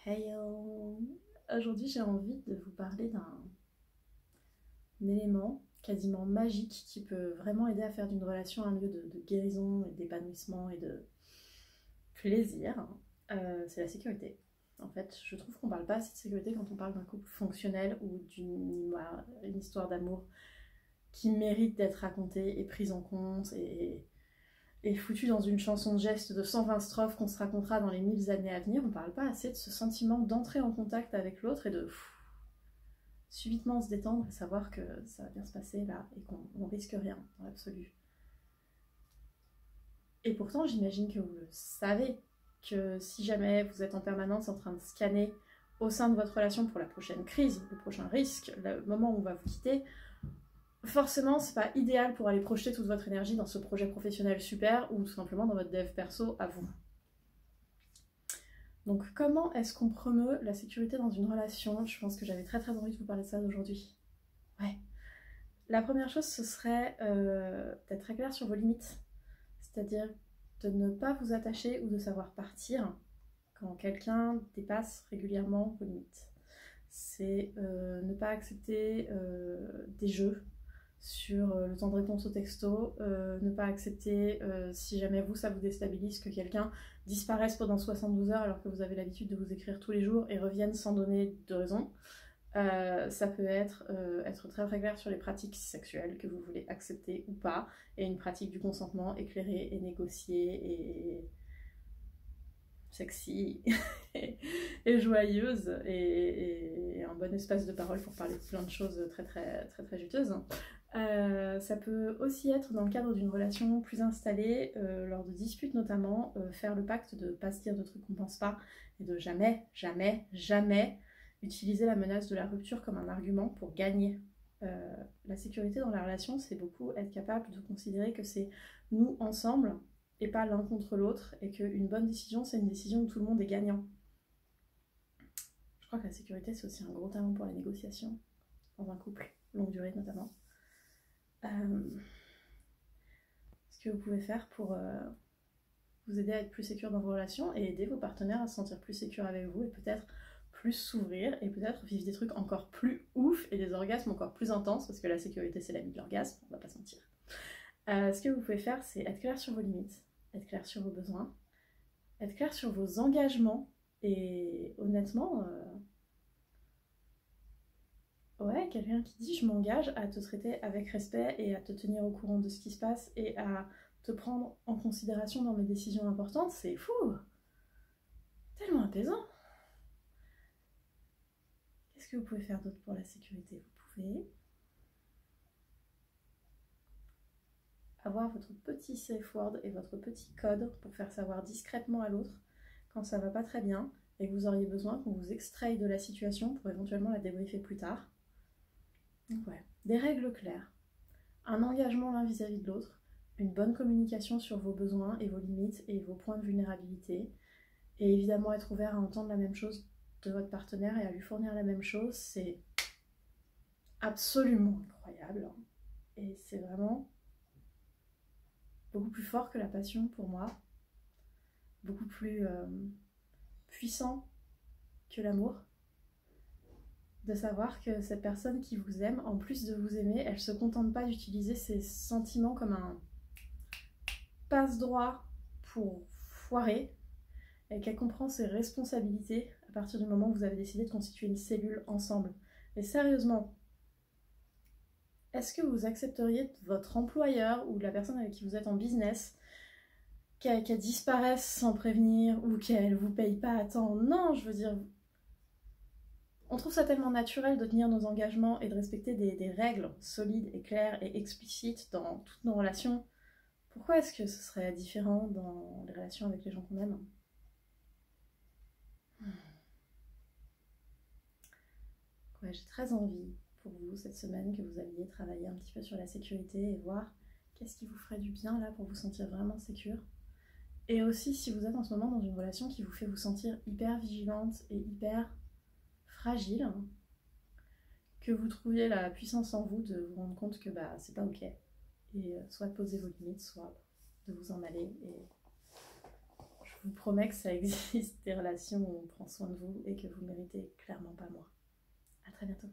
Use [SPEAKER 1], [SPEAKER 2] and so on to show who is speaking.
[SPEAKER 1] Hello! Aujourd'hui, j'ai envie de vous parler d'un élément quasiment magique qui peut vraiment aider à faire d'une relation un lieu de guérison et d'épanouissement et de plaisir. C'est la sécurité. En fait, je trouve qu'on parle pas assez de sécurité quand on parle d'un couple fonctionnel ou une histoire d'amour qui mérite d'être racontée et prise en compte et foutue dans une chanson de geste de 120 strophes qu'on se racontera dans les 1000 années à venir. On parle pas assez de ce sentiment d'entrer en contact avec l'autre et de subitement se détendre et savoir que ça va bien se passer là et qu'on risque rien dans l'absolu. Et pourtant, j'imagine que vous le savez, que si jamais vous êtes en permanence en train de scanner au sein de votre relation pour la prochaine crise, le prochain risque, le moment où on va vous quitter, forcément c'est pas idéal pour aller projeter toute votre énergie dans ce projet professionnel super ou tout simplement dans votre dev perso à vous. Donc comment est-ce qu'on promeut la sécurité dans une relation? Je pense que j'avais très envie de vous parler de ça aujourd'hui. Ouais. La première chose, ce serait d'être très clair sur vos limites. C'est-à-dire de ne pas vous attacher ou de savoir partir quand quelqu'un dépasse régulièrement vos limites. C'est ne pas accepter des jeux sur le temps de réponse au texto, ne pas accepter, si jamais ça vous déstabilise, que quelqu'un disparaisse pendant 72 heures alors que vous avez l'habitude de vous écrire tous les jours et revienne sans donner de raison. Ça peut être très clair sur les pratiques sexuelles que vous voulez accepter ou pas, et une pratique du consentement éclairée et négociée et sexy et joyeuse et un bon espace de parole pour parler de plein de choses très juteuses. Ça peut aussi être dans le cadre d'une relation plus installée, lors de disputes notamment, faire le pacte de ne pas se dire de trucs qu'on pense pas et de jamais utiliser la menace de la rupture comme un argument pour gagner. La sécurité dans la relation, c'est beaucoup être capable de considérer que c'est nous ensemble et pas l'un contre l'autre, et qu'une bonne décision, c'est une décision où tout le monde est gagnant. Je crois que la sécurité, c'est aussi un gros talent pour la négociation, dans un couple, longue durée notamment. Ce que vous pouvez faire pour vous aider à être plus sécure dans vos relations et aider vos partenaires à se sentir plus sécures avec vous et peut-être plus s'ouvrir et peut-être vivre des trucs encore plus ouf et des orgasmes encore plus intenses, parce que la sécurité c'est l'ami de l'orgasme, on va pas se mentir. Ce que vous pouvez faire, c'est être clair sur vos limites, être clair sur vos besoins, être clair sur vos engagements et honnêtement, ouais, quelqu'un qui dit je m'engage à te traiter avec respect et à te tenir au courant de ce qui se passe et à te prendre en considération dans mes décisions importantes, c'est fou, tellement apaisant. Qu'est-ce que vous pouvez faire d'autre pour la sécurité? Vous pouvez avoir votre petit safe word et votre petit code pour faire savoir discrètement à l'autre quand ça va pas très bien et que vous auriez besoin qu'on vous extraye de la situation pour éventuellement la débriefer plus tard. Donc ouais, des règles claires, un engagement l'un vis-à-vis de l'autre, une bonne communication sur vos besoins et vos limites et vos points de vulnérabilité, et évidemment être ouvert à entendre la même chose de votre partenaire et à lui fournir la même chose, c'est absolument incroyable. Et c'est vraiment beaucoup plus fort que la passion pour moi, beaucoup plus puissant que l'amour, de savoir que cette personne qui vous aime, en plus de vous aimer, elle se contente pas d'utiliser ses sentiments comme un passe-droit pour foirer, et qu'elle comprend ses responsabilités à partir du moment où vous avez décidé de constituer une cellule ensemble. Et sérieusement, est-ce que vous accepteriez de votre employeur ou de la personne avec qui vous êtes en business qu'elle disparaisse sans prévenir ou qu'elle vous paye pas à temps? Non, je veux dire, on trouve ça tellement naturel de tenir nos engagements et de respecter des règles solides et claires et explicites dans toutes nos relations. Pourquoi est-ce que ce serait différent dans les relations avec les gens qu'on aime? Ouais, j'ai très envie pour vous cette semaine que vous alliez travailler un petit peu sur la sécurité et voir qu'est-ce qui vous ferait du bien là pour vous sentir vraiment sécure. Et aussi si vous êtes en ce moment dans une relation qui vous fait vous sentir hyper vigilante et hyper fragile, que vous trouviez la puissance en vous de vous rendre compte que c'est pas ok. Et soit de poser vos limites, soit de vous en aller. Et je vous promets que ça existe des relations où on prend soin de vous et que vous méritez clairement pas moins. À très bientôt.